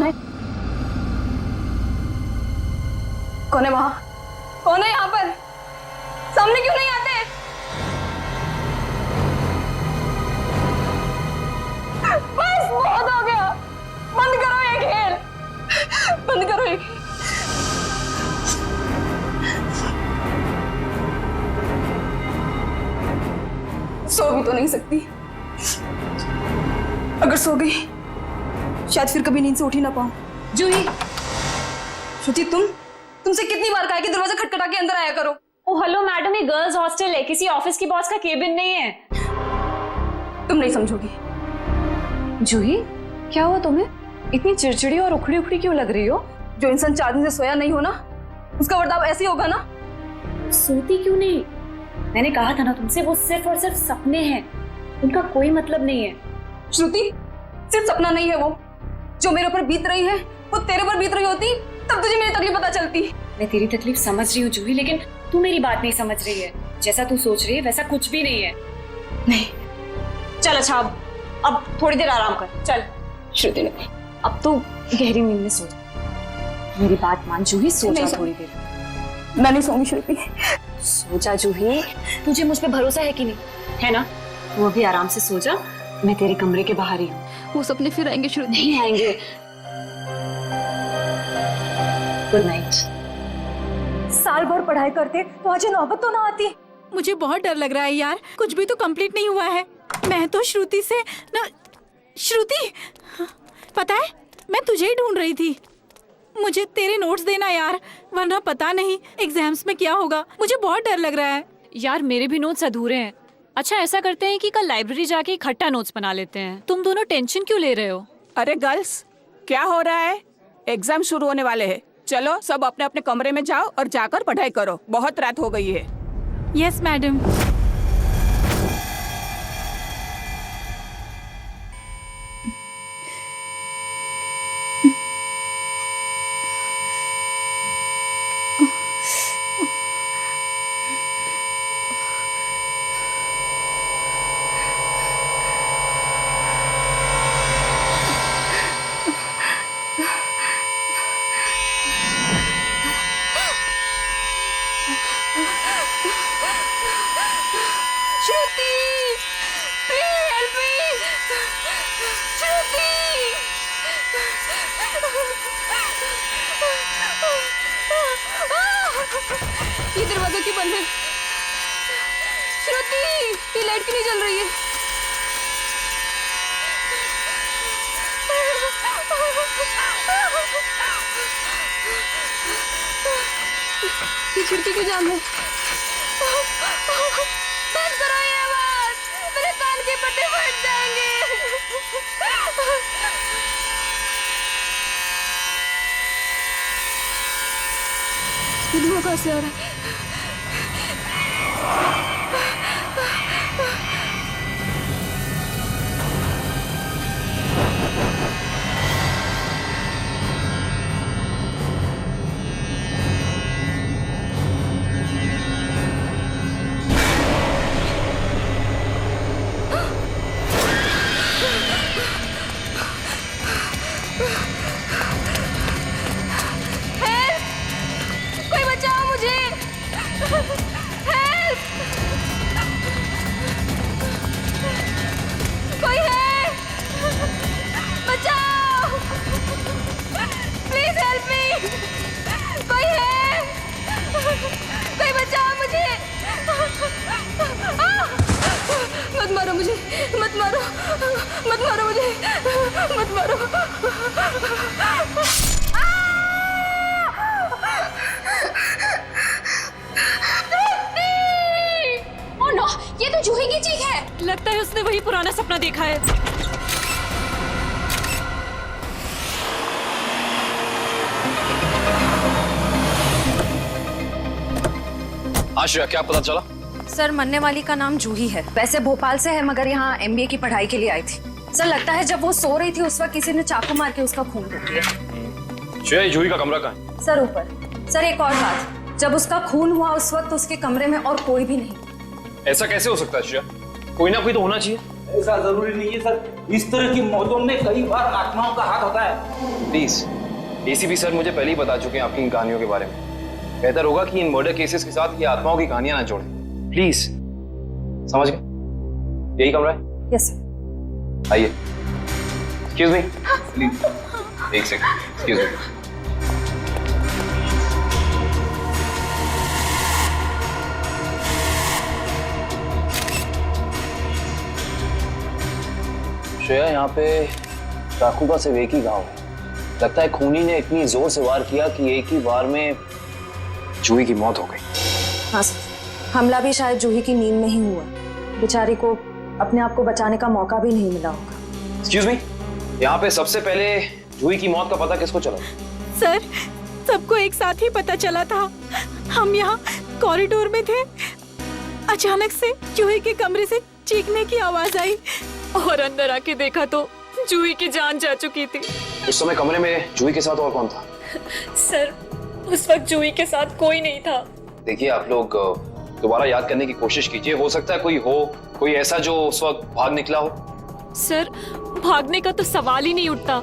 कौन है? कौन है वहां? कौन है यहाँ पर? सामने क्यों नहीं आते? बस बहुत हो गया, बंद करो ये खेल, बंद करो ये खेल। सो भी तो नहीं सकती, अगर सो गई शायद फिर कभी नींद से उठ ही ना पाऊं। जूही, श्रुति तुमसे कितनी बार कहा है कि दरवाजा खटखटा के अंदर आया करो। ओ हेलो मैडम, ये गर्ल्स हॉस्टल है, किसी ऑफिस की बॉस का केबिन नहीं है। तुम नहीं समझोगी। जूही, क्या हुआ तुम्हें? इतनी चिड़चिड़ी और उखड़ी उखड़ी क्यों लग रही हो? जो इंसान 4 दिन से सोया नहीं हो ना, उसका बर्ताव ऐसे ही होगा ना। सोती क्यों नहीं? मैंने कहा था ना तुमसे, वो सिर्फ और सिर्फ सपने हैं, उनका कोई मतलब नहीं है। श्रुति, सिर्फ सपना नहीं है वो, जो मेरे ऊपर बीत रही है वो तेरे पर बीत रही होती तब तुझे मेरी तकलीफ पता चलती। मैं तेरी तकलीफ समझ रही हूँ जूही, लेकिन तू मेरी बात नहीं समझ रही है। जैसा तू सोच रही है वैसा कुछ भी नहीं है। नहीं, चल अच्छा, अब थोड़ी देर आराम कर। चल श्रुति ने अब तो गहरी नींद में सो जा। मेरी बात मान जूही, सो जा थोड़ी देर। मैं नहीं सोऊंगी श्रुति। सो जा जूही, तुझे मुझ पे भरोसा है कि नहीं? है ना? तू अभी आराम से सो जा, मैं तेरे कमरे के बाहर ही हूँ। वो सपने फिर आएंगे श्रुति। नहीं आएंगे। Good night. साल भर पढ़ाई करते तो आज नौबत तो ना आती। मुझे बहुत डर लग रहा है यार, कुछ भी तो कंप्लीट नहीं हुआ है। मैं तो श्रुति से ना, श्रुति पता है मैं तुझे ही ढूंढ रही थी। मुझे तेरे नोट्स देना यार, वरना पता नहीं एग्जाम्स में क्या होगा। मुझे बहुत डर लग रहा है यार, मेरे भी नोट्स अधूरे हैं। अच्छा ऐसा करते हैं कि कल लाइब्रेरी जाके इकट्ठा नोट्स बना लेते हैं। तुम दोनों टेंशन क्यों ले रहे हो? अरे गर्ल्स, क्या हो रहा है? एग्जाम शुरू होने वाले हैं। चलो सब अपने अपने कमरे में जाओ और जाकर पढ़ाई करो, बहुत रात हो गई है। Yes madam. ये दरवाजा क्यों बंद है? श्रुति, ये लाइट क्यों नहीं जल रही है? ये खिड़की क्यों जाम है? बंद करो ये आवाज, मेरे कान के पट्टे फट जाएंगे। ये धुआं कहाँ से आ रहा है? कोई बचाओ मुझे! हेल्प! कोई है? बचाओ! Please help me! कोई है? कोई बचाओ मुझे! मत मारो मुझे! मत मारो! मत मारो मुझे! मत मारो! ओह नो, ये तो जूही की चीख है। लगता है उसने वही पुराना सपना देखा है। आश्रया, क्या पता चला? सर, मरने वाली का नाम जूही है। वैसे भोपाल से है, मगर यहाँ MBA की पढ़ाई के लिए आई थी। सर, लगता है जब वो सो रही थी उस वक्त किसी ने चाकू मार के उसका खून कर दिया। श्रेया, जूही का कमरा कहाँ है? सर ऊपर। सर एक और बात, जब उसका खून हुआ उस वक्त उसके कमरे में और कोई भी नहीं। ऐसा कैसे हो सकता है श्रेया? कोई ना कोई तो होना चाहिए। ऐसा जरूरी नहीं है सर, इस तरह की मौतों में कई बार आत्माओं का हाथ होता है। प्लीज, एसीपी सर मुझे पहले ही बता चुके हैं आपकी इन कहानियों के बारे में। बेहतर होगा कि इन मर्डर केसेस के साथ ये आत्माओं की कहानियां ना जोड़ें। प्लीज, समझ गए? यही कमरा है? Yes sir. आइए। एक्सक्यूज मी, प्लीज एक सेकंड, एक्सक्यूज मी। श्रेया, यहाँ पे चाकू का सिर्फ एक ही घाव है। लगता है खूनी ने इतनी जोर से वार किया कि एक ही बार में जूही की मौत हो गई। हाँ सर, हमला भी शायद जूही की नींद में ही हुआ। बेचारी को अपने आप को बचाने का मौका भी नहीं मिला होगा। एक्सक्यूज मी, यहाँ पे सबसे पहले जूही की मौत का पता किसको चला? सर, सबको एक साथ ही पता चला था। हम यहाँ कॉरिडोर में थे, अचानक से जूही के कमरे से चीखने की आवाज आई और अंदर आके देखा तो जूही की जान जा चुकी थी। उस समय कमरे में जूही के साथ और कौन था? सर, उस वक्त जूही के साथ कोई नहीं था। देखिए, आप लोग दोबारा याद करने की कोशिश कीजिए। हो सकता है कोई ऐसा जो उस वक्त भाग निकला हो। सर, भागने का तो सवाल ही नहीं उठता,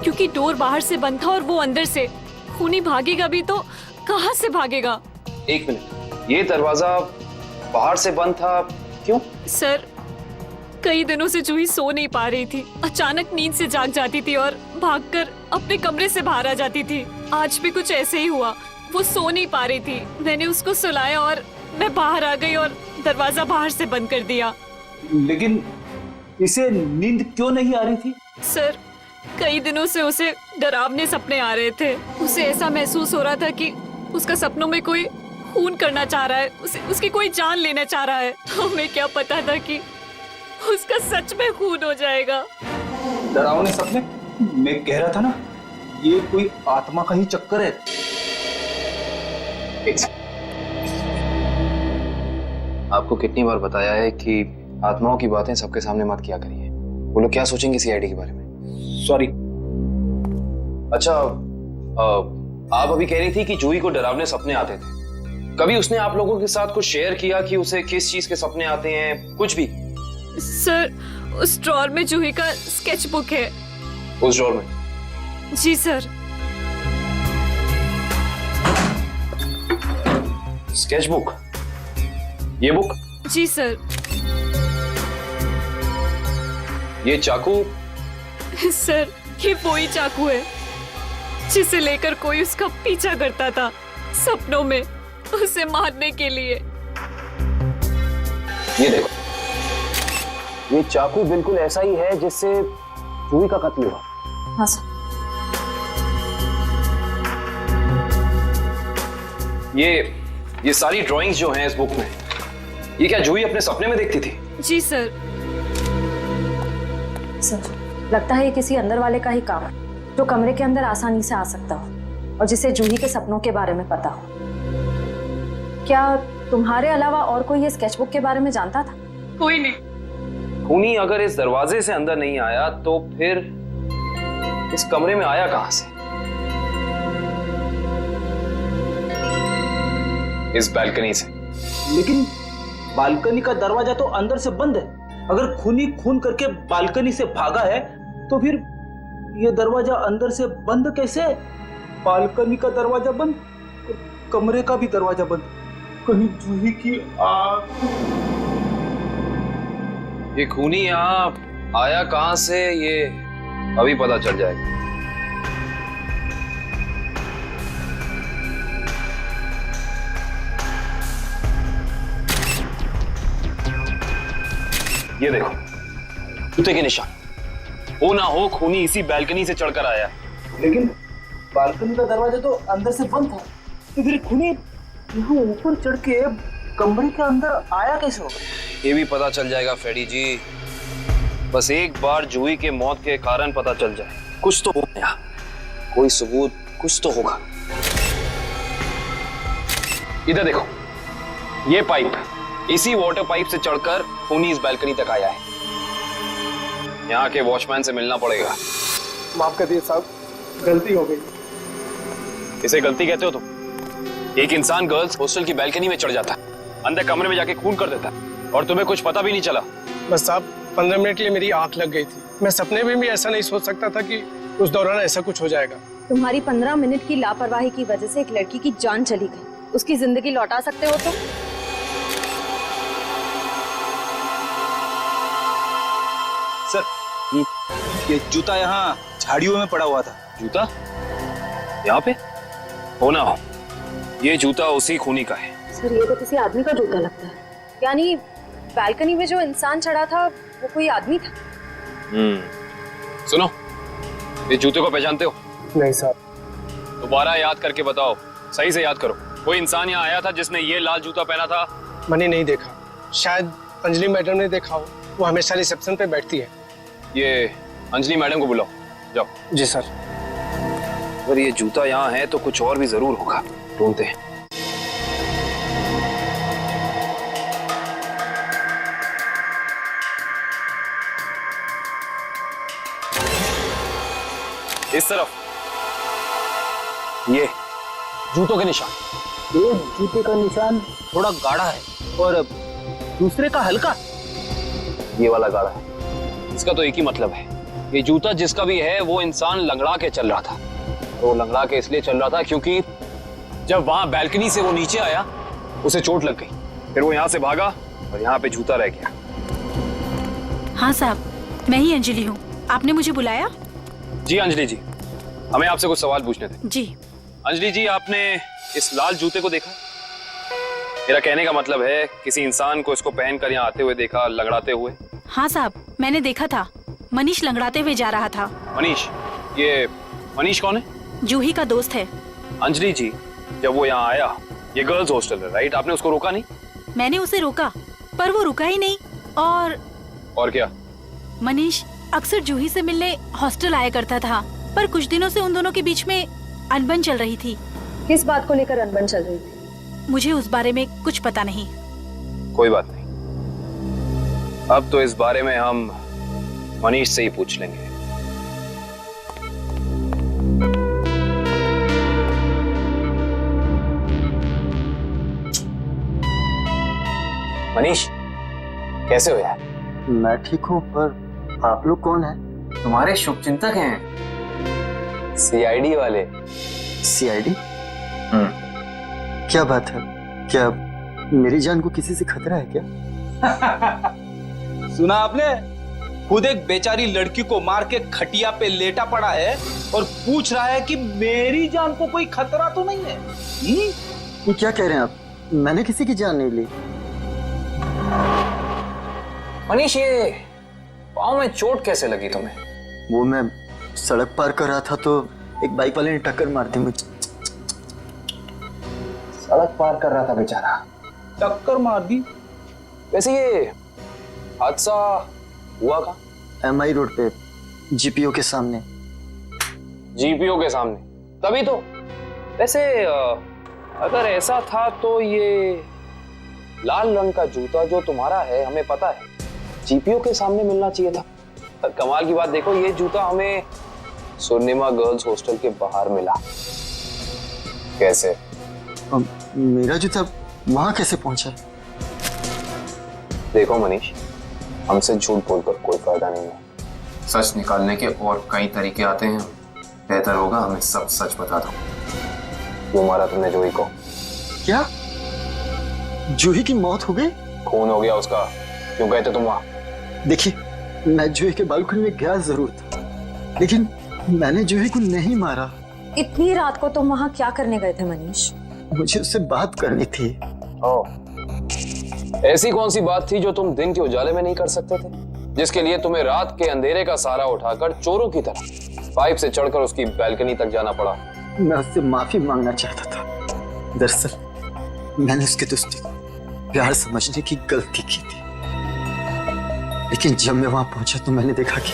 क्योंकि डोर बाहर से बंद था और वो अंदर से। खूनी भागेगा भी तो कहाँ से भागेगा? एक मिनट, ये दरवाजा बाहर से बंद था, क्यों? सर, कई दिनों से जूही सो नहीं पा रही थी। अचानक नींद से जाग जाती थी और भागकर अपने कमरे से बाहर आ जाती थी। आज भी कुछ ऐसे ही हुआ। वो सो नहीं पा रही थी, मैंने उसको सुलाया और मैं बाहर आ गई और दरवाजा बाहर से बंद कर दिया। लेकिन इसे नींद क्यों नहीं आ रही थी? सर, कई दिनों से उसे डरावने सपने आ रहे थे। उसे ऐसा महसूस हो रहा था कि उसका सपनों में कोई खून करना चाह रहा है, उसकी कोई जान लेना चाह रहा है। हमें क्या पता था कि उसका सच में खून हो जाएगा। डरावने सपने? मैं कह रहा था ना, ये कोई आत्मा का ही चक्कर है। आपको कितनी बार बताया है कि आत्माओं की बातें सबके सामने मत किया करिए। वो लोग क्या सोचेंगे सीआईडी के बारे में? सॉरी। अच्छा, आप अभी कह रही थी कि जूही को डरावने सपने आते थे। कभी उसने आप लोगों के साथ कुछ शेयर किया कि उसे किस चीज के सपने आते हैं? कुछ भी? सर, उस ड्रॉर में जूही का स्केच बुक है। उस ड्रॉर में? जी सर। Sketch book? ये बुक? जी सर। ये चाकू? सर, ये वही चाकू है जिसे लेकर कोई उसका पीछा करता था सपनों में, उसे मारने के लिए। ये देखो, ये चाकू बिल्कुल ऐसा ही है जिससे जूही का कत्ल हुआ। हाँ सर। ये सारी ड्राइंग्स जो हैं इस बुक में, ये क्या जूही अपने सपने में देखती थी? जी सर। सर, लगता है ये किसी अंदर वाले का ही काम है, जो कमरे के अंदर आसानी से आ सकता हो और जिसे जूही के सपनों के बारे में पता हो। क्या तुम्हारे अलावा और कोई ये स्केचबुक के बारे में जानता था? कोई नहीं। खूनी अगर इस दरवाजे से अंदर नहीं आया तो फिर इस कमरे में आया कहां से? इस बालकनी से। लेकिन बालकनी का दरवाजा तो अंदर से बंद है। अगर खूनी खून करके बालकनी से भागा है तो फिर ये दरवाजा अंदर से बंद कैसे? बालकनी का दरवाजा बंद, कमरे का भी दरवाजा बंद। कहीं जूही की आग? ये खूनी यहाँ आया कहां से, ये अभी पता चल जाएगा। ये देखो, जूते के निशान। हो ना हो खूनी इसी बालकनी से चढ़कर आया। लेकिन बालकनी का दरवाजा तो अंदर से बंद था, तो फिर खूनी यहाँ ऊपर चढ़ के कमरे के अंदर आया कैसे होगा? ये भी पता चल जाएगा फ्रेडी जी। बस एक बार जूही के मौत के कारण पता चल जाए, कुछ तो होगा यहाँ, कोई सबूत कुछ तो होगा। इधर देखो, ये पाइप, इसी वाटर पाइप से चढ़कर खूनी इस बालकनी तक आया है। यहाँ के वॉचमैन से मिलना पड़ेगा। माफ कर दिए साहब, गलती हो गई। इसे गलती कहते हो तुम? एक इंसान गर्ल्स हॉस्टल की बालकनी में चढ़ जाता है, अंदर कमरे में जाके खून कर देता है और तुम्हें कुछ पता भी नहीं चला। बस साहब, 15 मिनट के लिए मेरी आंख लग गई थी। मैं सपने में भी ऐसा नहीं सोच सकता था कि उस दौरान ऐसा कुछ हो जाएगा। तुम्हारी 15 मिनट की लापरवाही की वजह से एक लड़की की जान चली गई, उसकी जिंदगी लौटा सकते हो तुम? सर, ये जूता यहाँ झाड़ियों में पड़ा हुआ था। जूता यहाँ पे? हो ना हो, ये जूता उसी खूनी का है। सर, ये तो किसी आदमी का जूता लगता है। यानी बालकनी में जो इंसान चढ़ा था वो कोई आदमी था? सुनो, ये जूते को पहचानते हो? नहीं साहब। दोबारा याद करके बताओ, सही से याद करो। कोई इंसान यहाँ आया था जिसने ये लाल जूता पहना था? मैंने नहीं देखा, शायद अंजलि मैडम ने देखा हो, वो हमेशा रिसेप्शन पे बैठती है। ये अंजलि मैडम को बुलाओ, जाओ। जी सर। अगर ये जूता यहाँ है तो कुछ और भी जरूर होगा, ढूंढते हैं। इस तरफ ये जूतों के निशान। एक जूते का निशान थोड़ा गाढ़ा है और दूसरे का हल्का। ये वाला गाढ़ा है। इसका तो एक ही मतलब है, ये जूता जिसका भी है वो इंसान लंगड़ा के चल रहा था। वो लंगड़ा के इसलिए चल रहा था क्योंकि जब वहां बैल्कनी से वो नीचे आया उसे चोट लग गई, फिर वो यहाँ से भागा और यहाँ पे जूता रह गया। हाँ साहब, मैं ही अंजलि हूँ। आपने मुझे बुलाया? जी अंजलि जी, हमें आपसे कुछ सवाल पूछने थे। जी। अंजलि जी, आपने इस लाल जूते को देखा? मेरा कहने का मतलब है किसी इंसान को इसको पहनकर यहाँ आते हुए देखा, लंगड़ाते हुए? हाँ साहब, मैंने देखा था। मनीष लंगड़ाते हुए जा रहा था। मनीष? ये मनीष कौन है? जूही का दोस्त है। अंजलि जी, जब वो यहाँ आया, ये गर्ल्स हॉस्टल है राइट, आपने उसको रोका नहीं? मैंने उसे रोका पर वो रुका ही नहीं। और क्या? मनीष अक्सर जूही से मिलने हॉस्टल आया करता था, पर कुछ दिनों से उन दोनों के बीच में अनबन चल रही थी। किस बात को लेकर अनबन चल रही थी? मुझे उस बारे में कुछ पता नहीं। कोई बात नहीं, अब तो इस बारे में हम मनीष से ही पूछ लेंगे। मनीष, कैसे हो यार? मैं ठीक हूँ, पर आप लोग कौन हैं? तुम्हारे शुभचिंतक हैं, सीआईडी वाले। सीआईडी? क्या बात है? क्या मेरी जान को किसी से खतरा है क्या? सुना आपने? खुद एक बेचारी लड़की को मार के खटिया पे लेटा पड़ा है और पूछ रहा है कि मेरी जान को कोई खतरा तो नहीं है। ये क्या कह रहे हैं आप? मैंने किसी की जान नहीं ली। मनीष, ये पाँव में चोट कैसे लगी तुम्हें? वो मैं सड़क पार कर रहा था तो एक बाइक वाले ने टक्कर मार दी मुझे। सड़क पार कर रहा था बेचारा, टक्कर मार दी? वैसे ये हादसा हुआ कहाँ? एमआई रोड पे, जीपीओ के सामने। जीपीओ के सामने? तभी तो। वैसे अगर ऐसा था तो ये लाल रंग का जूता जो तुम्हारा है, हमें पता है जीपीओ के सामने मिलना चाहिए था। पर कमाल की बात देखो, ये जूता हमें स्वर्णिमा गर्ल्स हॉस्टल के बाहर मिला। कैसे? मेरा जूता वहां कैसे पहुंचा? देखो मनीष, हमसे झूठ बोलकर कोई फायदा नहीं है। सच निकालने के और कई तरीके आते हैं। बेहतर होगा हमें सब सच बता दो। क्यों मारा तुमने जूही को? क्या जूही की मौत हो गई? खून हो गया उसका। क्यों गए थे तुम वहां? देखिए, मैं जूही के बालकनी में गया जरूर था, लेकिन मैंने जूही को नहीं मारा। इतनी रात को तुम वहां क्या करने गए थे मनीष? मुझे उससे बात करनी थी। ऐसी कौन सी बात थी जो तुम दिन के उजाले में नहीं कर सकते थे, जिसके लिए तुम्हें रात के अंधेरे का सहारा उठाकर चोरों की तरह पाइप से चढ़कर उसकी बैल्कनी तक जाना पड़ा? मैं उससे माफी मांगना चाहता था। दरअसल मैंने उसके दोस्ती को प्यार समझने की गलती की थी, लेकिन जब मैं वहां पहुंचा तो मैंने देखा कि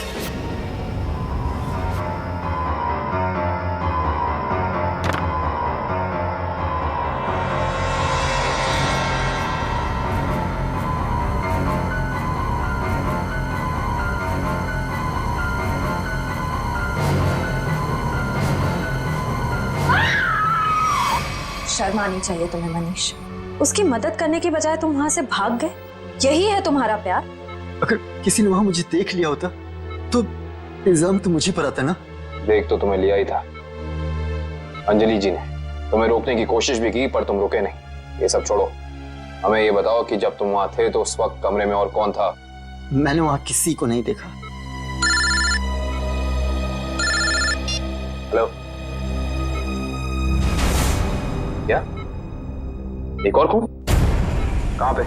शर्म आनी चाहिए तुम्हें मनीष। उसकी मदद करने की बजाय तुम वहां से भाग गए। यही है तुम्हारा प्यार? अगर किसी ने वहां मुझे देख लिया होता तो इल्जाम तो मुझे पर आता ना। देख तो तुम्हें लिया ही था। अंजलि जी ने तुम्हें रोकने की कोशिश भी की पर तुम रुके नहीं। ये सब छोड़ो, हमें ये बताओ कि जब तुम वहां थे तो उस वक्त कमरे में और कौन था? मैंने वहां किसी को नहीं देखा। हेलो, क्या एक और खून? कहां पे?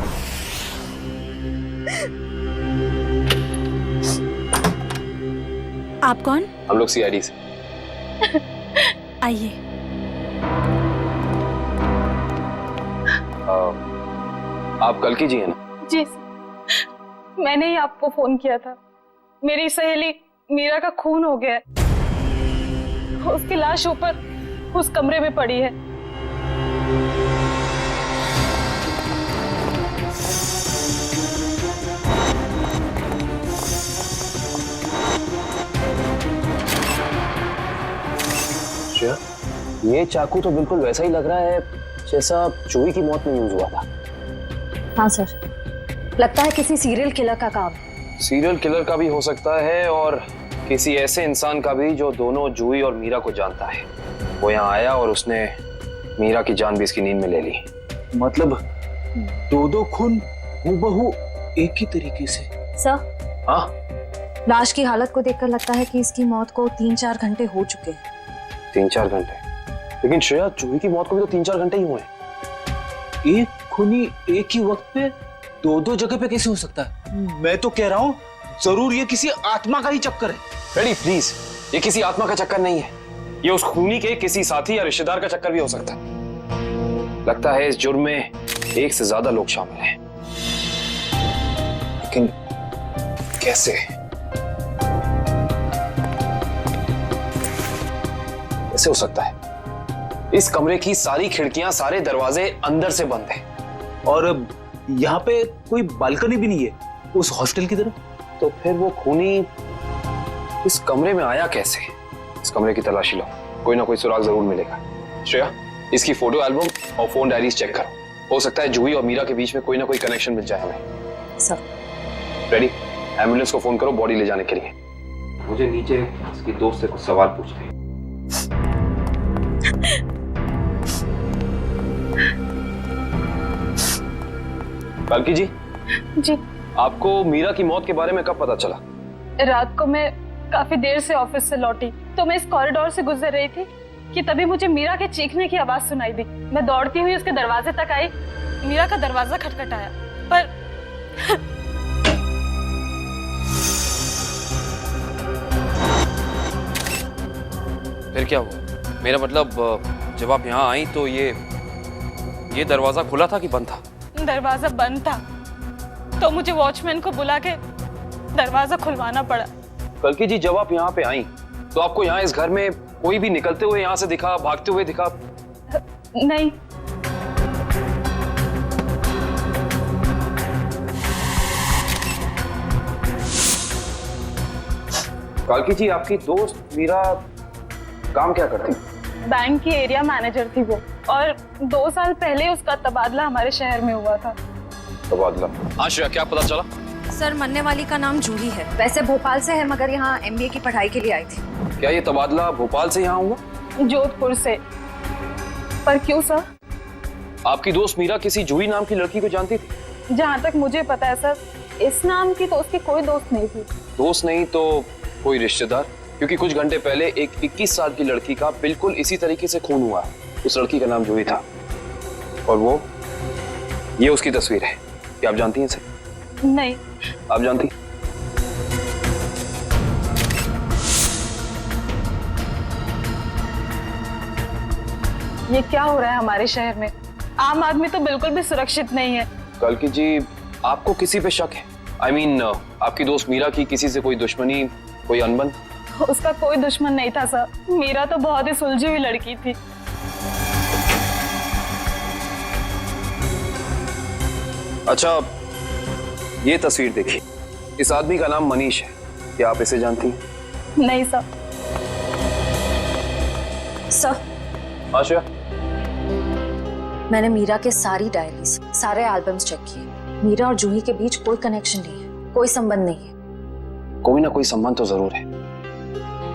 आप कौन? हम लोग सीआईडी से। आइए। आप कल की जी है ना? जी सर, मैंने ही आपको फोन किया था। मेरी सहेली मीरा का खून हो गया है। उसकी लाश ऊपर उस कमरे में पड़ी है। श्रेया, ये चाकू तो बिल्कुल वैसा ही लग रहा है जैसा जूही की मौत में यूज हुआ था। हाँ सर, लगता है किसी सीरियल किलर का काम। सीरियल किलर का भी हो सकता है और किसी ऐसे इंसान का भी जो दोनों जूही और मीरा को जानता है। वो यहाँ आया और उसने मीरा की जान भी इसकी नींद में ले ली। मतलब दो खून हूबहू एक ही तरीके से। सर, हाँ, लाश की हालत को देखकर लगता है कि इसकी मौत को 3-4 घंटे हो चुके हैं। 3-4 घंटे? लेकिन श्रेया, जूही की मौत को भी तो 3-4 घंटे ही हुए हैं। एक खूनी एक ही वक्त पे दो जगह पे कैसे हो सकता है? मैं तो कह रहा हूँ जरूर ये किसी आत्मा का ही चक्कर है। रेडी प्लीज, ये किसी आत्मा का चक्कर नहीं है। ये उस खूनी के किसी साथी या रिश्तेदार का चक्कर भी हो सकता है। लगता है इस जुर्म में एक से ज्यादा लोग शामिल हैं। लेकिन कैसे? कैसे हो सकता है? इस कमरे की सारी खिड़कियां, सारे दरवाजे अंदर से बंद हैं। और यहाँ पे कोई बालकनी भी नहीं है उस हॉस्टल की तरफ। तो फिर वो खूनी इस कमरे में आया कैसे? इस कमरे की तलाशी लो, कोई ना कोई सुराग जरूर मिलेगा। श्रेया, इसकी फोटो एल्बम और फोन डायरीज चेक करो। हो सकता है जूही और मीरा के बीच में कोई ना कोई कनेक्शन मिल जाए हमें। सर, रेडी, एम्बुलेंस को फोन करो बॉडी ले जाने के लिए। मुझे नीचे इसकी दोस्त से कुछ सवाल पूछने हैं। कल्की जी। जी। आपको मीरा की मौत के बारे में कब पता चला? रात को मैं काफी देर से ऑफिस से लौटी तो मैं इस कॉरिडोर से गुजर रही थी कि तभी मुझे मीरा के चीखने की आवाज सुनाई दी। मैं दौड़ती हुई उसके दरवाजे तक आई। मीरा का दरवाजा खटखटाया पर फिर क्या हुआ? मेरा मतलब जब आप यहाँ आई तो ये दरवाजा खुला था कि बंद था? दरवाजा बंद था तो मुझे वॉचमैन को बुला के दरवाजा खुलवाना पड़ा। कल्की जी, जब आप यहाँ पे आई तो आपको यहाँ इस घर में कोई भी निकलते हुए यहाँ से दिखा, भागते हुए दिखा? नहीं। काल्की जी, आपकी दोस्त मीरा काम क्या करती? बैंक की एरिया मैनेजर थी वो, और 2 साल पहले उसका तबादला हमारे शहर में हुआ था। तबादला? हाँ श्रेया, क्या पता चला? सर, मरने वाली का नाम जूही है। वैसे भोपाल से है मगर यहाँ MBA की पढ़ाई के लिए आई थी। क्या ये तबादला भोपाल से यहाँ हुआ? जोधपुर से। पर क्यों सर? आपकी दोस्त मीरा किसी जूही नाम की लड़की को जानती थी? जहाँ तक मुझे पता है सर, इस नाम की तो उसकी कोई दोस्त नहीं थी। दोस्त नहीं तो कोई रिश्तेदार? क्योंकि कुछ घंटे पहले एक 21 साल की लड़की का बिल्कुल इसी तरीके से खून हुआ। उस लड़की का नाम जूही था और ये उसकी तस्वीर है। क्या आप जानती हैं इसे? नहीं। आप जानती? ये क्या हो रहा है हमारे शहर में? आम आदमी तो बिल्कुल भी सुरक्षित नहीं है। कल्की जी, आपको किसी पे शक है? I mean, आपकी दोस्त मीरा की किसी से कोई दुश्मनी, कोई अनबन? उसका कोई दुश्मन नहीं था सर। मीरा तो बहुत ही सुलझी हुई लड़की थी। अच्छा, ये तस्वीर देखिए। इस आदमी का नाम मनीष है। क्या आप इसे जानती हैं? नहीं सर। सर, आशा, मैंने मीरा के सारी डायरीज, सारे एल्बम्स चेक किए। मीरा और जूही के बीच कोई कनेक्शन नहीं है। कोई संबंध नहीं है। कोई ना कोई संबंध तो जरूर है,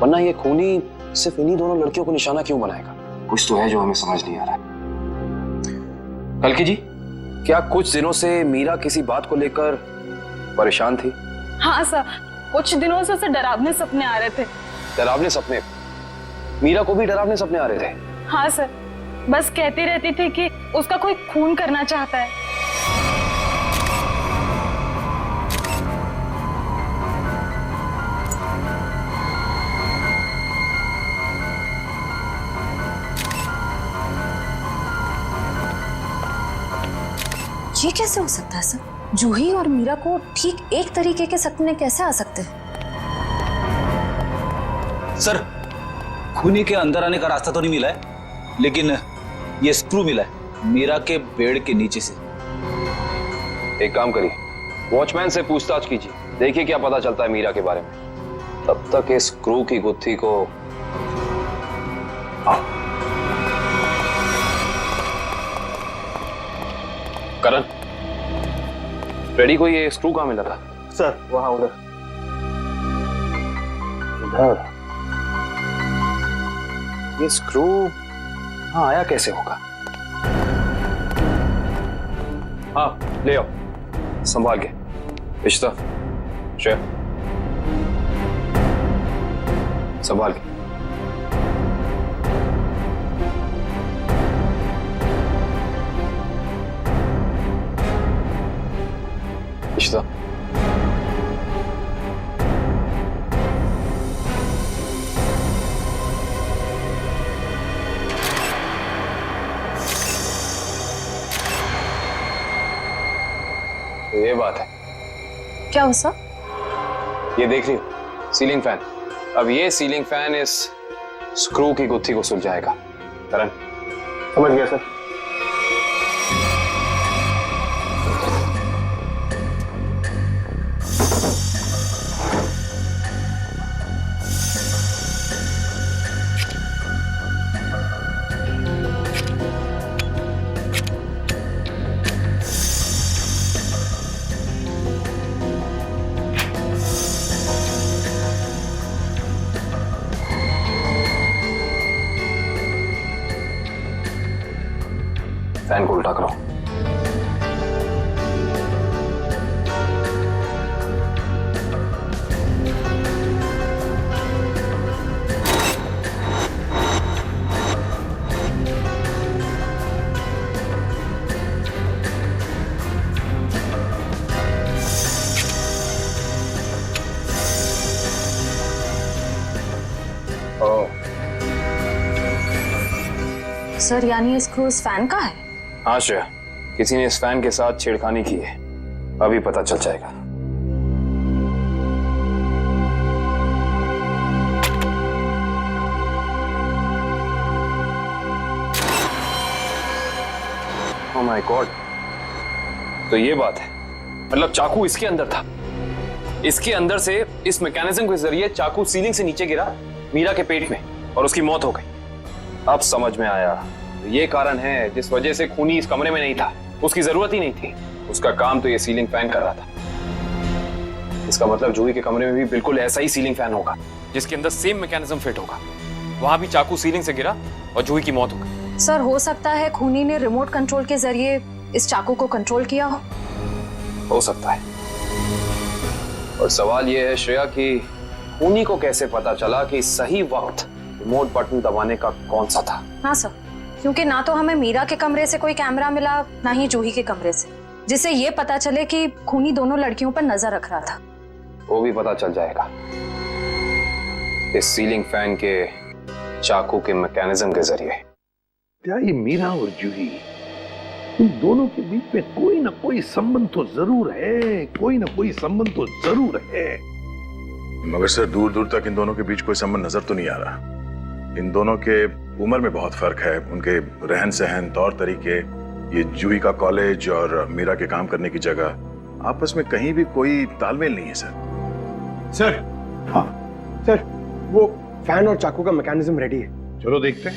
वरना ये खूनी सिर्फ इन्हीं दोनों लड़कियों को निशाना क्यों बनाएगा? कुछ तो है जो हमें समझ नहीं आ रहा है। कल्कि जी, क्या कुछ दिनों से मीरा किसी बात को लेकर परेशान थी? हाँ सर, कुछ दिनों से उसे डरावने सपने आ रहे थे। डरावने सपने? मीरा को भी डरावने सपने आ रहे थे? हाँ सर, बस कहती रहती थी कि उसका कोई खून करना चाहता है। ये कैसे हो सकता है सर? जूही और मीरा को ठीक एक तरीके के सपने कैसे आ सकते हैं? सर, खूनी के अंदर आने का रास्ता तो नहीं मिला है, लेकिन ये स्क्रू मिला है मीरा के बेड के नीचे से। एक काम करिए, वॉचमैन से पूछताछ कीजिए, देखिए क्या पता चलता है मीरा के बारे में। तब तक इस स्क्रू की गुत्थी को करण, रेडी को ये स्क्रू कहाँ मिला था? सर वहां उधर। इधर? ये स्क्रू हाँ आया कैसे होगा? हाँ ले आओ, संभाल के। इश्ता, श्रेया, संभाल के। इश्ता, तो ये बात है। क्या हो सर? ये देख रही हो सीलिंग फैन? अब ये सीलिंग फैन इस स्क्रू की गुत्थी को सुलझाएगा। करण, समझ गया सर। फैन को उल्टा करो। सर यानी स्क्रू इस फैन का है? हाँ श्रेया, किसी ने इस फैन के साथ छेड़खानी की है, अभी पता चल जाएगा। ओह माय गॉड, तो ये बात है, मतलब चाकू इसके अंदर था। इसके अंदर से इस मैकेनिज्म के जरिए चाकू सीलिंग से नीचे गिरा मीरा के पेट में और उसकी मौत हो गई। अब समझ में आया, ये कारण है जिस वजह से खूनी इस कमरे में नहीं था। उसकी जरूरत ही नहीं थी, उसका काम तो ये सीलिंग फैन कर रहा था। इसका मतलब जूही के कमरे में भी बिल्कुल ऐसा ही सीलिंग फैन होगा जिसके अंदर सेम मैकेनिज्म फिट होगा। वहां भी चाकू सीलिंग से गिरा और जूही की मौत हो गई। सर हो सकता है खूनी ने रिमोट कंट्रोल के जरिए इस चाकू को कंट्रोल किया हो सकता है। और सवाल ये है श्रेया कि खूनी को कैसे पता चला कि सही वक्त रिमोट बटन दबाने का कौन सा था? हाँ सर, क्योंकि ना तो हमें मीरा के कमरे से कोई कैमरा मिला, ना ही जूही के कमरे से, जिससे ये पता चले कि खूनी दोनों लड़कियों पर नजर रख रहा था। वो भी पता चल जाएगा इस सीलिंग फैन के चाकू के मैकेनिज्म के जरिए। क्या ये मीरा और जूही, इन दोनों के बीच में कोई ना कोई संबंध तो जरूर है, कोई ना कोई संबंध तो जरूर है। मगर सर दूर दूर तक इन दोनों के बीच कोई संबंध नजर तो नहीं आ रहा। इन दोनों के उम्र में बहुत फर्क है, उनके रहन सहन, तौर तरीके, ये जूही का कॉलेज और मीरा के काम करने की जगह, आपस में कहीं भी कोई तालमेल नहीं है सर। सर हाँ सर, वो फैन और चाकू का मैकेनिज्म रेडी है। चलो देखते हैं।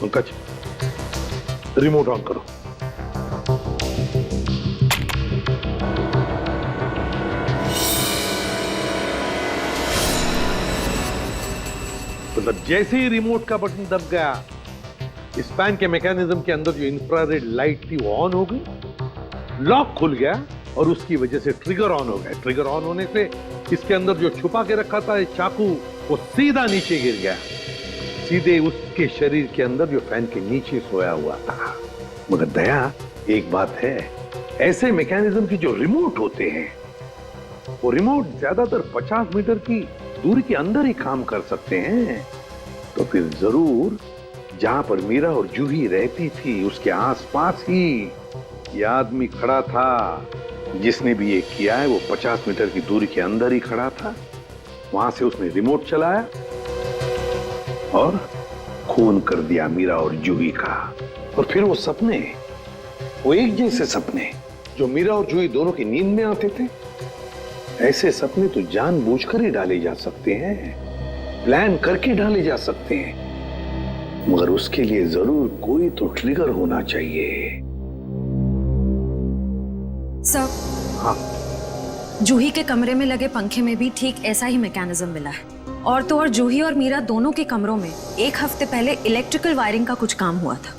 पंकज, रिमोट ऑन करो। मतलब जैसे ही रिमोट का बटन दब गया, इस फैन के मैकेनिज्म के अंदर जो इंफ्रारेड लाइट थी वो ऑन हो गई, लॉक खुल गया और उसकी वजह से ट्रिगर ऑन हो गया। ट्रिगर ऑन होने से इसके अंदर जो छुपा के रखा था चाकू, वो सीधा नीचे गिर गया, सीधे उसके शरीर के अंदर जो फैन के नीचे सोया हुआ था। मगर दया, एक बात है, ऐसे मैकेनिज्म की जो रिमोट होते हैं, वो रिमोट ज्यादातर 50 मीटर की दूरी के अंदर ही काम कर सकते हैं। तो फिर जरूर जहां पर मीरा और जूही रहती थी उसके आसपास ही ये आदमी खड़ा था। जिसने भी ये किया है वो 50 मीटर की दूरी के अंदर ही खड़ा था। वहां से उसने रिमोट चलाया और खून कर दिया मीरा और जूही का। और फिर वो सपने, वो एक जैसे सपने जो मीरा और जूही दोनों की नींद में आते थे, ऐसे सपने तो जानबूझकर ही डाले जा सकते हैं, प्लान करके डाले जा सकते हैं, मगर उसके लिए जरूर कोई तो ट्रिगर होना चाहिए। सर, हाँ, जूही के कमरे में लगे पंखे में भी ठीक ऐसा ही मैकेनिज्म मिला है। और तो और जूही और मीरा दोनों के कमरों में 1 हफ्ते पहले इलेक्ट्रिकल वायरिंग का कुछ काम हुआ था।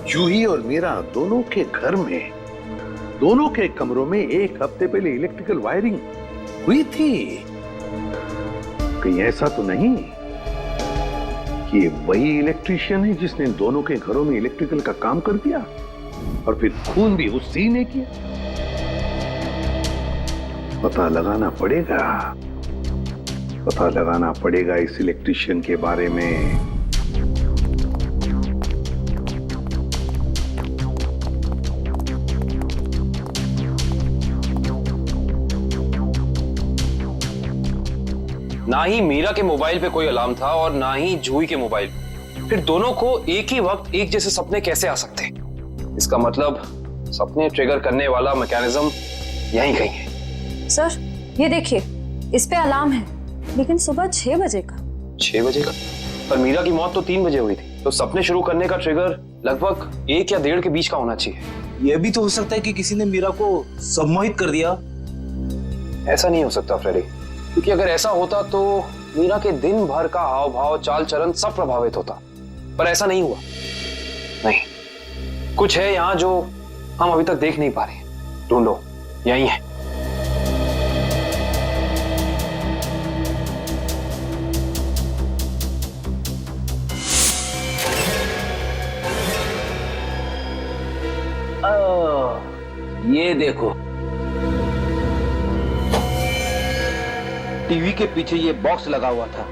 जूही और मीरा दोनों के घर में, दोनों के कमरों में 1 हफ्ते पहले इलेक्ट्रिकल वायरिंग हुई थी। कहीं ऐसा तो नहीं कि वही इलेक्ट्रीशियन है जिसने दोनों के घरों में इलेक्ट्रिकल का काम कर दिया और फिर खून भी उसी ने किया? पता लगाना पड़ेगा इस इलेक्ट्रीशियन के बारे में। ना ही मीरा के मोबाइल पे कोई अलार्म था और ना ही जूही के मोबाइल पे। फिर दोनों को एक ही वक्त एक जैसे सपने कैसे आ सकते हैं? इसका मतलब सपने ट्रिगर करने वाला मैकेनिज्म यहीं कहीं है। सर, ये देखिए, इस पे अलार्म है, लेकिन सुबह 6 बजे का। 6 बजे का? पर मीरा की मौत तो 3 बजे हुई थी, तो सपने शुरू करने का ट्रिगर लगभग 1 या 1.5 के बीच का होना चाहिए। यह भी तो हो सकता है कि किसी ने मीरा को सम्मोहित कर दिया। ऐसा नहीं हो सकता फ्रेडी, क्योंकि अगर ऐसा होता तो मीरा के दिन भर का हाव भाव, चाल चलन सब प्रभावित होता। पर ऐसा नहीं हुआ। नहीं, कुछ है यहाँ जो हम अभी तक देख नहीं पा रहे। ढूंढो, यही है। ये देखो, टीवी के पीछे ये बॉक्स लगा हुआ था।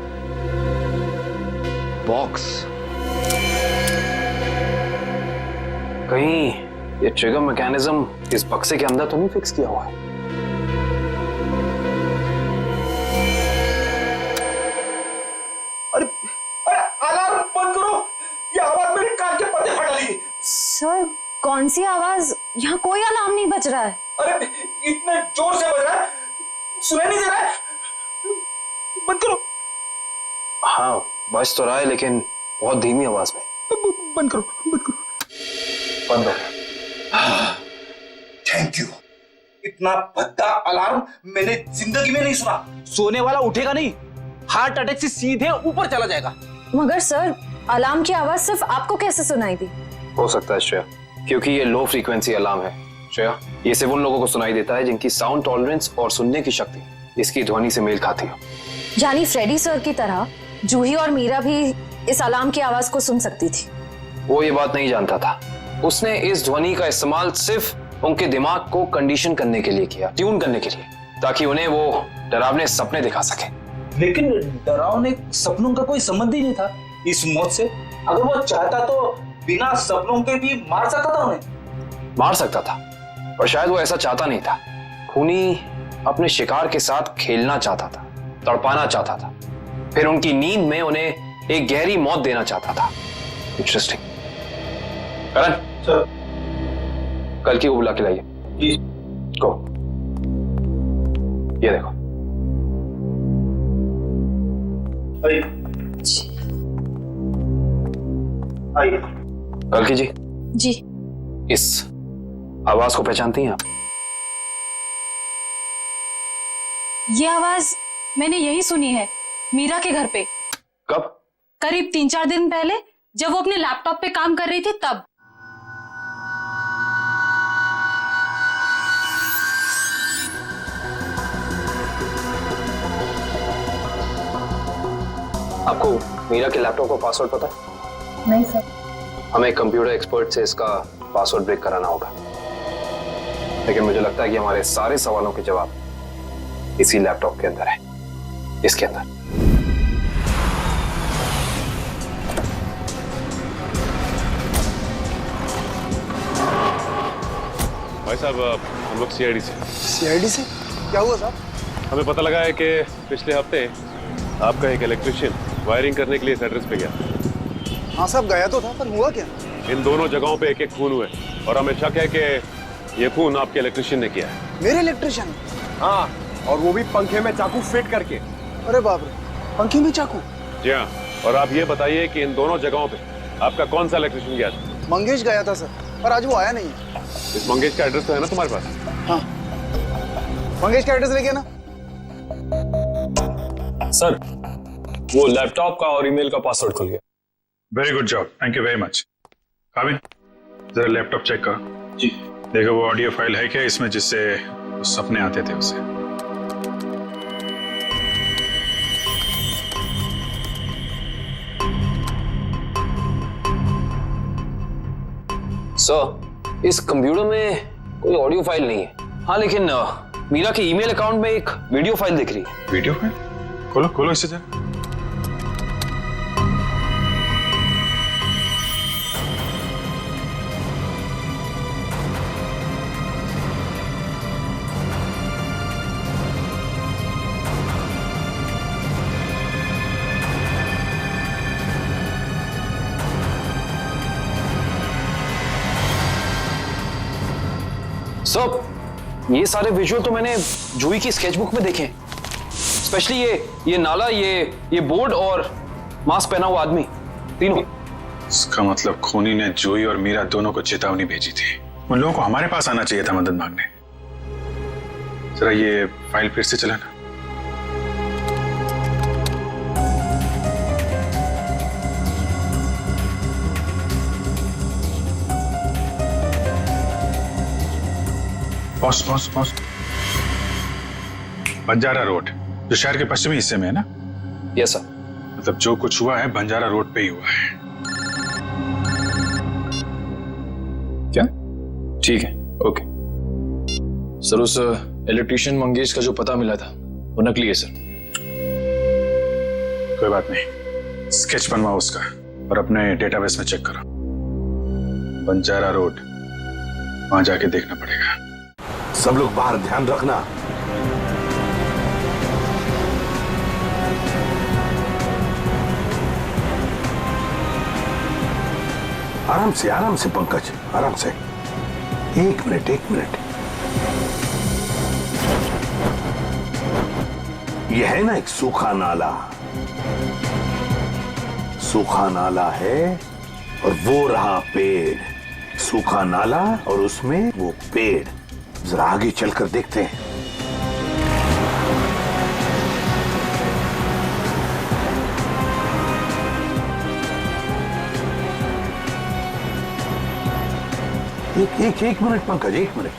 बॉक्स? कहीं ये ट्रिगर मैकेनिज्म इस बक्से के अंदर तो नहीं फिक्स किया हुआ है? अरे अलार्म बंद करो, ये आवाज मेरे कान के पर्दे फाड़ डाली। सर, कौन सी आवाज? यहाँ कोई अलार्म नहीं बज रहा है। अरे इतने जोर से बज रहा है, सुनाई नहीं दे रहा है। बंद करो। हाँ, बज तो रहा है, लेकिन बहुत धीमी आवाज में। बंद करो, बंद करो। बंद हो गया। Thank you. इतना भद्दा अलार्म मैंने जिंदगी में नहीं सुना। सोने वाला उठेगा नहीं, हार्ट अटैक से सीधे ऊपर चला जाएगा। मगर सर, अलार्म की आवाज सिर्फ आपको कैसे सुनाई दी? हो सकता है श्रेया, क्योंकि ये लो फ्रीक्वेंसी अलार्म है। श्रेया, ये सिर्फ उन लोगों को सुनाई देता है जिनकी साउंड टॉलरेंस और सुनने की शक्ति इसकी ध्वनि से मेल खाती हो। यानी फ्रेडी सर की तरह जूही और मीरा भी इस अलार्म की आवाज को सुन सकती थी। वो ये बात नहीं जानता था। उसने इस ध्वनि का इस्तेमाल सिर्फ उनके दिमाग को कंडीशन करने के लिए किया, ट्यून करने के लिए, ताकि उन्हें वो डरावने सपने दिखा सके। लेकिन डरावने सपनों का कोई संबंध ही नहीं था इस मौत से। अगर वो चाहता तो बिना सपनों के भी मार सकता था उन्हें। मार सकता था, पर शायद वो ऐसा चाहता नहीं था। खूनी अपने शिकार के साथ खेलना चाहता था, तड़पाना चाहता था, फिर उनकी नींद में उन्हें एक गहरी मौत देना चाहता था। इंटरेस्टिंग। करण सर, कल की को बुला के लाइए। जी। को ये देखो। आइए। आइए। कल की जी। जी। इस आवाज को पहचानती हैं आप? ये आवाज मैंने यही सुनी है, मीरा के घर पे। कब? करीब 3-4 दिन पहले, जब वो अपने लैपटॉप पे काम कर रही थी तब। आपको मीरा के लैपटॉप का पासवर्ड पता है? नहीं सर। हमें कंप्यूटर एक्सपर्ट से इसका पासवर्ड ब्रेक कराना होगा, लेकिन मुझे लगता है कि हमारे सारे सवालों के जवाब इसी लैपटॉप के अंदर है, इसके अंदर। भाई साहब, हम लोग सीआईडी से। सीआईडी से? क्या हुआ साहब? हमें पता लगा है कि पिछले हफ्ते आपका एक इलेक्ट्रिशियन वायरिंग करने के लिए इस एड्रेस पे गया। हाँ साहब, गया तो था, पर हुआ क्या? इन दोनों जगहों पे एक एक खून हुए और हमें शक है कि ये खून आपके इलेक्ट्रिशियन ने किया है। मेरे इलेक्ट्रिशियन? हाँ, और वो भी पंखे में चाकू फिट करके। अरे बाप रे, पंखे में चाकू? जी हाँ, और आप ये बताइए कि इन दोनों जगहों पे आपका कौन सा इलेक्ट्रिशियन गया था? मंगेश गया था सर, पर आज वो आया नहीं है। इस मंगेश का एड्रेस तो है ना तुम्हारे पास? हाँ, मंगेश का एड्रेस लेके ना। सर, वो लैपटॉप का और ईमेल का पासवर्ड खुल गया। Very good job, thank you very much. काबिन, जरा लैपटॉप चेक करो। जी। देखो वो ऑडियो फाइल है क्या इसमें, जिससे सपने आते थे उसे? सर, इस कंप्यूटर में कोई ऑडियो फाइल नहीं है। हाँ, लेकिन मीरा के ईमेल अकाउंट में एक वीडियो फाइल दिख रही है। Video file? खोलो खोलो इसे जरा। सर, ये सारे विजुअल तो मैंने जूही की स्केचबुक में देखे हैं। स्पेशली ये नाला, ये बोर्ड और मास्क पहना हुआ आदमी, तीनों। इसका मतलब खूनी ने जूही और मीरा दोनों को चेतावनी भेजी थी। उन लोगों को हमारे पास आना चाहिए था मदद मांगने। जरा ये फाइल फिर से चलाना। Pause pause pause. Banjara road, जो शहर के पश्चिमी हिस्से में है ना? Yes sir. मतलब जो कुछ हुआ है बंजारा रोड पे ही हुआ है। क्या? ठीक है, ओके। सर, उस इलेक्ट्रिशियन मंगेश का जो पता मिला था वो नकली है सर। कोई बात नहीं, स्केच बनवाओ उसका और अपने डेटाबेस में चेक करो। बंजारा रोड, वहां जाके देखना पड़ेगा। सब लोग बाहर ध्यान रखना। आराम से पंकज, आराम से। एक मिनट। यह है ना एक सूखा नाला है और वो रहा पेड़। सूखा नाला और उसमें वो पेड़। जरा आगे चलकर देखते हैं। एक मिनट पंकज, एक मिनट।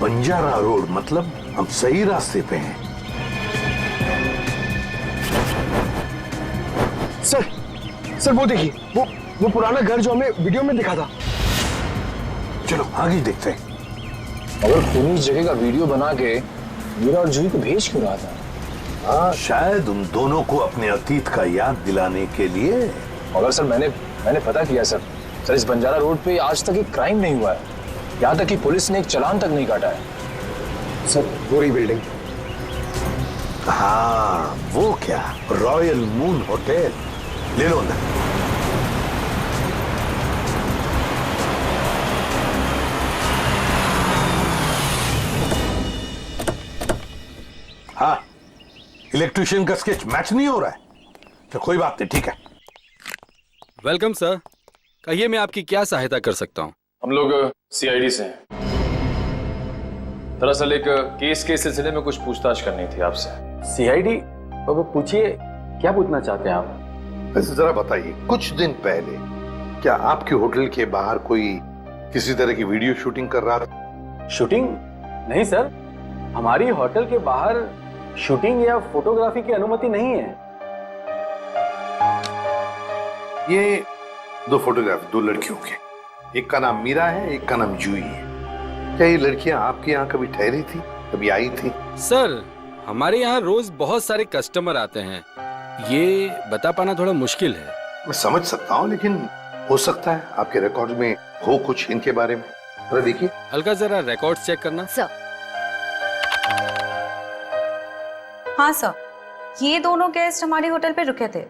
बंजारा रोड मतलब हम सही रास्ते पे हैं। सर वो देखिए, वो पुराना घर जो हमें वीडियो में दिखा था। चलो आगे देखते हैं। अगर खूनी इस जगह का वीडियो बना के मीरा और जूही को भेज क्यों रहा था? हाँ, शायद उन दोनों को अपने अतीत का याद दिलाने के लिए। मगर सर, मैंने पता किया सर, इस बंजारा रोड पे आज तक एक क्राइम नहीं हुआ है। यहाँ तक कि पुलिस ने एक चालान तक नहीं काटा है। सर, वो रही बिल्डिंग। हाँ, वो क्या, रॉयल मून होटल। ले लो अंदर। हाँ, इलेक्ट्रिशियन का स्केच मैच नहीं हो रहा है तो कोई बात नहीं, ठीक है। वेलकम सर, कहिए मैं आपकी क्या सहायता कर सकता हूँ? हम लोग सीआईडी से हैं। दरअसल एक केस के सिलसिले में कुछ पूछताछ करनी थी आपसे। सीआईडी? अब पूछिए, क्या पूछना चाहते हैं आप? वैसे जरा बताइए, कुछ दिन पहले क्या आपके होटल के बाहर कोई किसी तरह की वीडियो शूटिंग कर रहा था? शूटिंग? नहीं सर, हमारी होटल के बाहर शूटिंग या फोटोग्राफी की अनुमति नहीं है। ये दो फोटोग्राफ दो लड़कियों के, एक का नाम मीरा है, एक का नाम जूही है। क्या ये लड़कियां आपके यहाँ कभी ठहरी थी, कभी आई थी? सर, हमारे यहाँ रोज बहुत सारे कस्टमर आते हैं, ये बता पाना थोड़ा मुश्किल है। मैं समझ सकता हूँ, लेकिन हो सकता है आपके रिकॉर्ड में हो कुछ इनके बारे में। जरा देखिए। अलका, जरा रिकॉर्ड्स चेक करना। सर। हाँ सर, ये दोनों गेस्ट हमारे होटल पे रुके थे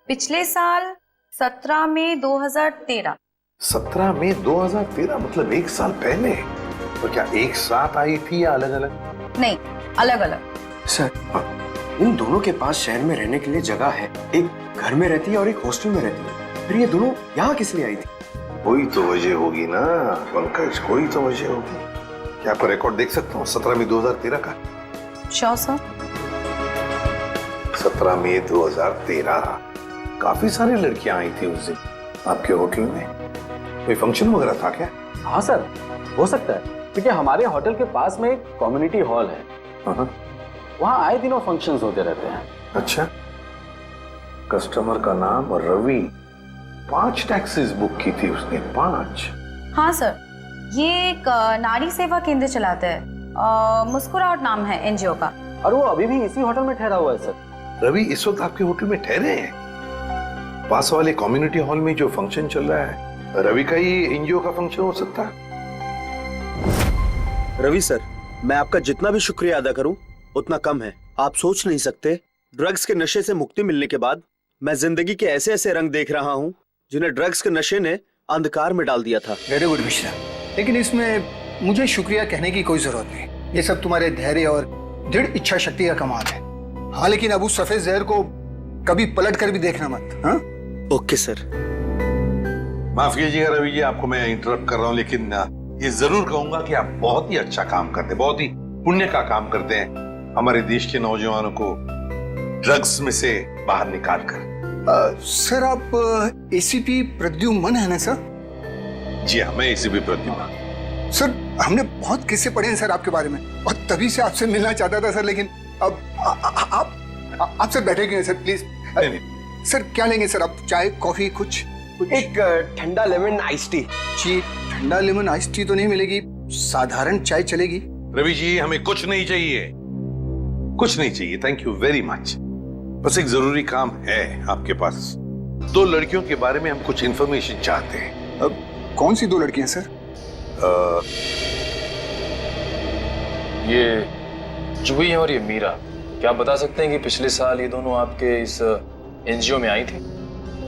पिछले साल 17 मई 2013। 17 मई 2013, मतलब एक साल पहले। तो क्या एक साथ आई थी या अलग अलग? नहीं, अलग अलग। सर, इन दोनों के पास शहर में रहने के लिए जगह है, एक घर में रहती है और एक हॉस्टल में रहती है, फिर ये दोनों यहाँ किस लिए आई थी? कोई तो वजह होगी ना पंकज, कोई तो वजह होगी। क्या आपका रिकॉर्ड देख सकता हूँ 17 मई 2013 का? Sure sir. 17 मई 2013, काफी सारी लड़कियां आई थी उस दिन आपके होटल में। कोई फंक्शन वगैरह था क्या? हाँ सर, हो सकता है, क्योंकि हमारे होटल के पास में एक कम्युनिटी हॉल है, वहाँ आए दिनों फंक्शंस होते रहते हैं। अच्छा, कस्टमर का नाम रवि, 5 टैक्सीज बुक की थी उसने, 5। हाँ सर, ये एक नारी सेवा केंद्र चलाता है, मुस्कुराहट नाम है एनजीओ का। और वो अभी भी इसी होटल में ठहरा हुआ है सर। रवि इस वक्त आपके होटल में ठहरे हैं? पास वाले कम्युनिटी हॉल में जो फंक्शन चल रहा है, रवि का ही एनजीओ का फंक्शन हो सकता है। रवि सर, मैं आपका जितना भी शुक्रिया अदा करूं उतना कम है। आप सोच नहीं सकते, ड्रग्स के नशे से मुक्ति मिलने के बाद मैं जिंदगी के ऐसे ऐसे रंग देख रहा हूं जिन्हें ड्रग्स के नशे ने अंधकार में डाल दिया था। वेरी गुड मिश्रा, लेकिन इसमें मुझे शुक्रिया कहने की कोई जरूरत नहीं। ये सब तुम्हारे धैर्य और दृढ़ इच्छा शक्ति का कमाल है। हाँ, लेकिन अब उस सफेद जहर को कभी पलट कर भी देखना मत। हाँ? Okay sir. माफ कीजिएगा रवि जी, आपको मैं इंटरप्ट कर रहा हूँ, लेकिन ये जरूर कहूंगा कि आप बहुत ही अच्छा काम करते हैं, बहुत ही पुण्य का काम करते हैं हमारे देश के नौजवानों को ड्रग्स में से बाहर निकाल कर। सर, आप एसीपी प्रद्युम्न है ना सर? जी हाँ, मैं एसीपी प्रद्युम्न। सर, हमने बहुत किस्से पढ़े हैं सर आपके बारे में, और तभी से आपसे मिलना चाहता था सर, लेकिन अब आप सर बैठे क्यों सर, प्लीज। नहीं। सर, क्या लेंगे सर आप? चाय, कॉफी, कुछ? एक ठंडा लेमन आइस टी। जी, ठंडा लेमन आइस टी तो नहीं मिलेगी, साधारण चाय चलेगी। रवि जी, हमें कुछ नहीं चाहिए, कुछ नहीं चाहिए, थैंक यू वेरी मच। बस एक जरूरी काम है आपके पास। 2 लड़कियों के बारे में हम कुछ इंफॉर्मेशन चाहते हैं। अब कौन सी 2 लड़कियां सर? ये जूही और ये मीरा, क्या आप बता सकते हैं कि पिछले साल ये दोनों आपके इस एनजीओ में आई थी?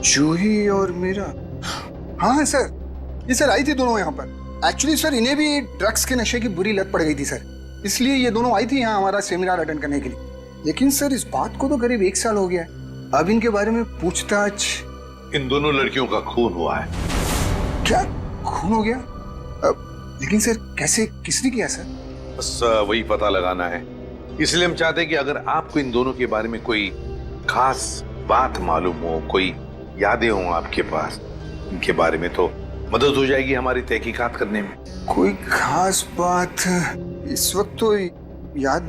जूही और मीरा? हाँ सर, ये सर आई थी दोनों यहाँ पर। एक्चुअली सर, इन्हें भी ड्रग्स के नशे की बुरी लत पड़ गई थी सर, इसलिए ये दोनों आई थी यहाँ हमारा सेमिनार अटेंड करने के लिए। लेकिन सर, इस बात को तो करीब 1 साल हो गया है। अब इनके बारे में पूछताछ। इन दोनों लड़कियों का खून हुआ है। क्या खून हो गया? लेकिन सर, कैसे, किसने किया सर? बस वही पता लगाना है, इसलिए हम चाहते हैं कि अगर आपको इन दोनों के बारे में कोई खास बात मालूम हो, कोई यादें हो आपके पास इनके बारे में, तो मदद हो जाएगी हमारी तहकीकात करने में। कोई खास बात इस वक्त तो याद।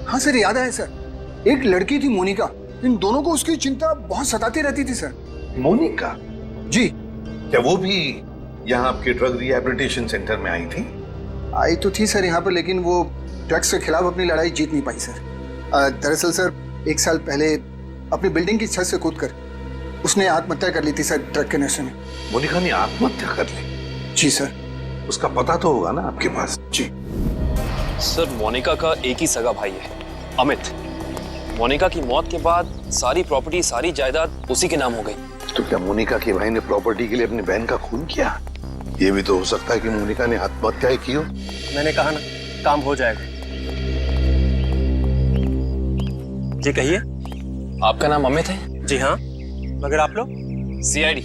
हाँ सर, याद आया सर, एक लड़की थी मोनिका, इन दोनों को उसकी चिंता बहुत सताती रहती थी सर। मोनिका? जी। क्या वो भी यहाँ आपके ड्रग रिहैबिलिटेशन सेंटर में आई थी? आई तो थी सर यहाँ पर, लेकिन वो ड्रग्स के खिलाफ अपनी लड़ाई जीत नहीं पाई सर। दरअसल सर, 1 साल पहले अपनी बिल्डिंग की छत से कूदकर उसने आत्महत्या कर ली थी सर, ड्रग के नशे में। मोनिका ने आत्महत्या कर ली? जी सर। उसका पता तो होगा ना आपके पास? जी सर, मोनिका का एक ही सगा भाई है, अमित। मोनिका की मौत के बाद सारी प्रॉपर्टी, सारी जायदाद उसी के नाम हो गई। तो क्या मोनिका के भाई ने प्रॉपर्टी के लिए अपनी बहन का खून किया? ये भी तो हो सकता है कि मोनिका ने आत्महत्या की हो। मैंने कहा ना, काम हो जाएगा। जी कहिए। आपका नाम अमित है? जी हाँ, मगर आप लोग? सीआईडी।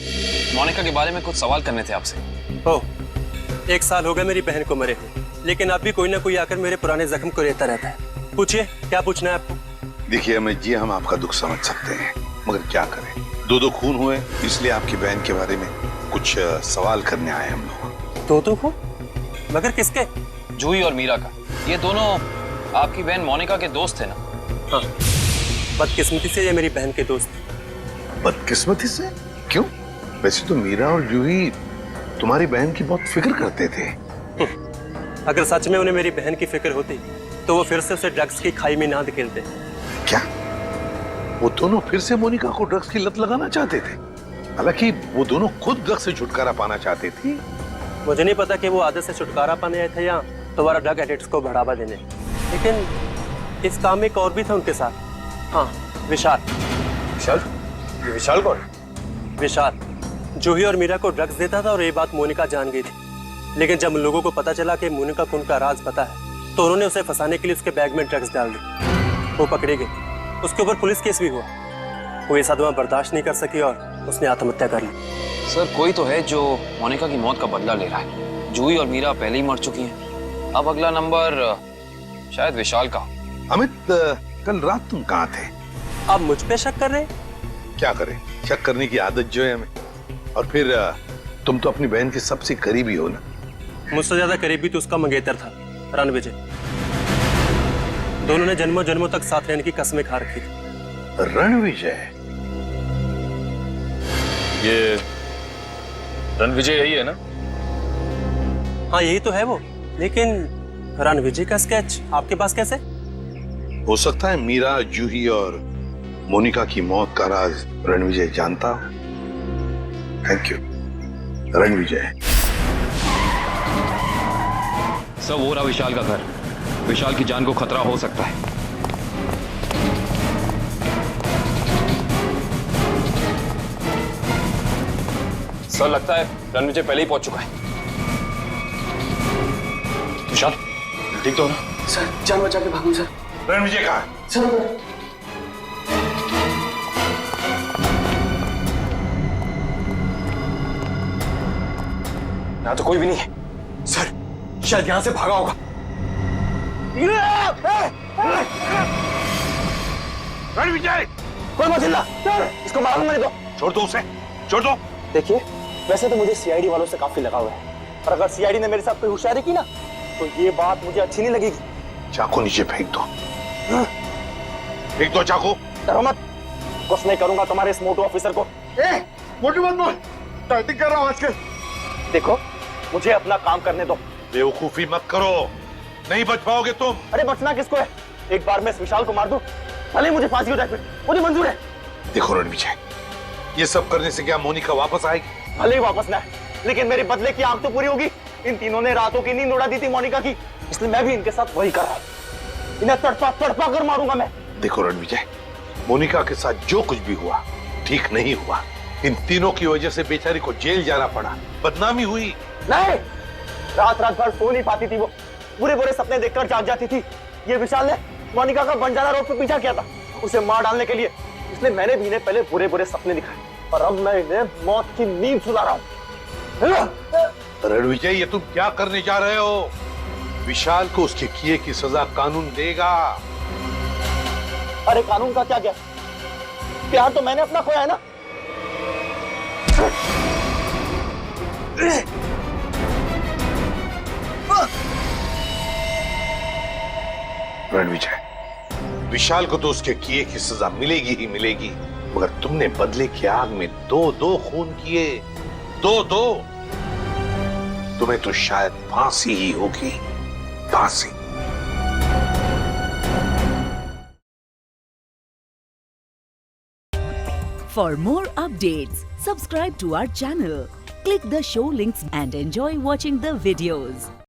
मोनिका के बारे में कुछ सवाल करने थे आपसे। ओह, 1 साल हो गए मेरी बहन को मरे हुए। लेकिन अब भी कोई ना कोई आकर मेरे पुराने जख्म को रहता रहता है। पूछिए, क्या पूछना है आपको? देखिए अमित जी, हम आपका दुख समझ सकते हैं, मगर क्या करें, दो खून हुए, इसलिए आपकी बहन के बारे में कुछ सवाल करने आए हम लोग। दो खून? मगर किसके? जूही और मीरा का। ये दोनों आपकी बहन मोनिका के दोस्त थे ना? हाँ, बदकिस्मती से ये मेरी बहन के दोस्त। बदकिस्मती से? क्यों? वैसे तो मीरा और जूही तुम्हारी बहन की बहुत फिक्र करते थे। अगर सच में उन्हें मेरी बहन की फिक्र होती तो वो फिर से उसे ड्रग्स की खाई में ना धकेलते। क्या वो दोनों फिर से मोनिका को ड्रग्स की लत लगाना चाहते थे? हालांकि वो दोनों खुद ड्रग्स से छुटकारा पाना चाहते थे। मुझे नहीं पता कि वो आदत से छुटकारा पाने आए थे या दोबारा ड्रग एडिक्ट्स को बढ़ावा देने, लेकिन इस काम में एक और भी था उनके साथ। हाँ, विशाल। विशाल? ये विशाल कौन? विशाल जूही और मीरा को ड्रग्स देता था और ये बात मोनिका जान गई थी। लेकिन जब लोगों को पता चला कि मोनिका को उनका राज पता है तो उन्होंने उसे फंसाने के लिए उसके बैग में ड्रग्स डाल दी। वो पकड़ी गई, उसके ऊपर पुलिस केस भी हुआ। वो ये सदमा बर्दाश्त नहीं कर सकी और उसने आत्महत्या कर ली। सर, कोई तो है जो मोनिका की मौत का बदला ले रहा है। जूही और मीरा पहले ही मर चुकी हैं। अब अगला नंबर शायद विशाल का। अमित, कल रात तुम कहाँ थे? आप मुझ पे शक कर रहे हैं? क्या करें, शक करने की आदत जो है हमें। और फिर तुम तो अपनी बहन के सबसे करीबी हो ना। मुझसे ज्यादा करीबी तो उसका मंगेतर था, रणविजय। दोनों ने जन्मों जन्मों तक साथ रहने की कस्में खा रखी थी। रणविजय? ये रणविजय यही है ना? हाँ, यही तो है वो। लेकिन रणविजय का स्केच आपके पास कैसे? हो सकता है मीरा, जूही और मोनिका की मौत का राज रणविजय जानता हो। Thank you Ranvijay. सब हो रहा विशाल का घर। विशाल की जान को खतरा हो सकता है। सर, लगता है रणविजय पहले ही पहुंच चुका है। विशाल, ठीक तो हो ना? सर, जान बचा के भागूं सर। रणविजय कहाँ है? सर, यहाँ तो कोई भी नहीं है। सर, शायद यहाँ से भागा होगा। रणविजय! कोई मत हिलना सर, इसको मारूंगा नहीं तो। छोड़ दो उसे, छोड़ दो। देखिए, वैसे तो मुझे सीआईडी वालों से काफी लगाव है, पर अगर सीआईडी ने मेरे साथ कोई होशियारी की ना तो ये बात मुझे अच्छी नहीं लगेगी। चाकू नीचे फेंक दो। फेंक दो चाकू। डरो मत, कुछ नहीं करूंगा तुम्हारे इस मोटू ऑफिसर को। मोटू मत बोल, टाइटिंग कर रहा हूँ आजकल। देखो, मुझे अपना काम करने दो। बेवकूफी मत करो, नहीं बच पाओगे तुम। अरे बचना किसको है? एक बार मैं इस विशाल को मार दूं, भले मुझे फांसी हो जाए, फिर मुझे मंजूर है। देखो रणविजय, ये सब करने से क्या मोनिका वापस आएगी? भले ही वापस ना आए, लेकिन मेरे बदले की आंख तो पूरी होगी। इन तीनों ने रातों की नींद उड़ा दी थी मोनिका की, इसलिए मैं भी इनके साथ वही कर रहा हूं। इन्हें तड़पा तड़पा कर मारूंगा मैं। देखो रणविजय, मोनिका के साथ जो कुछ भी हुआ ठीक नहीं हुआ। इन तीनों की वजह से बेचारी को जेल जाना पड़ा, बदनामी हुई। नहीं, रात रात भर सो नहीं पाती थी वो, बुरे बुरे सपने देखकर जाग जाती थी। ये विशाल ने मोनिका का बंजारा रोड पे पीछा किया था उसे मार डालने के लिए, इसलिए मैंने भी इन्हें पहले बुरे बुरे सपने दिखाए और अब मैं इन्हें मौत की नींद सुला रहा हूं। रणविजय, ये तुम क्या करने जा रहे हो? विशाल को उसके किए की सजा कानून देगा। अरे कानून का क्या गया, प्यार तो मैंने अपना खोया है ना। रणविजय, विशाल को तो उसके किए की सजा मिलेगी ही मिलेगी, मगर तुमने बदले की आग में दो खून किए, दो। तुम्हें तो शायद फांसी ही होगी, फांसी। For more updates, subscribe to our channel, click the show links and enjoy watching the videos.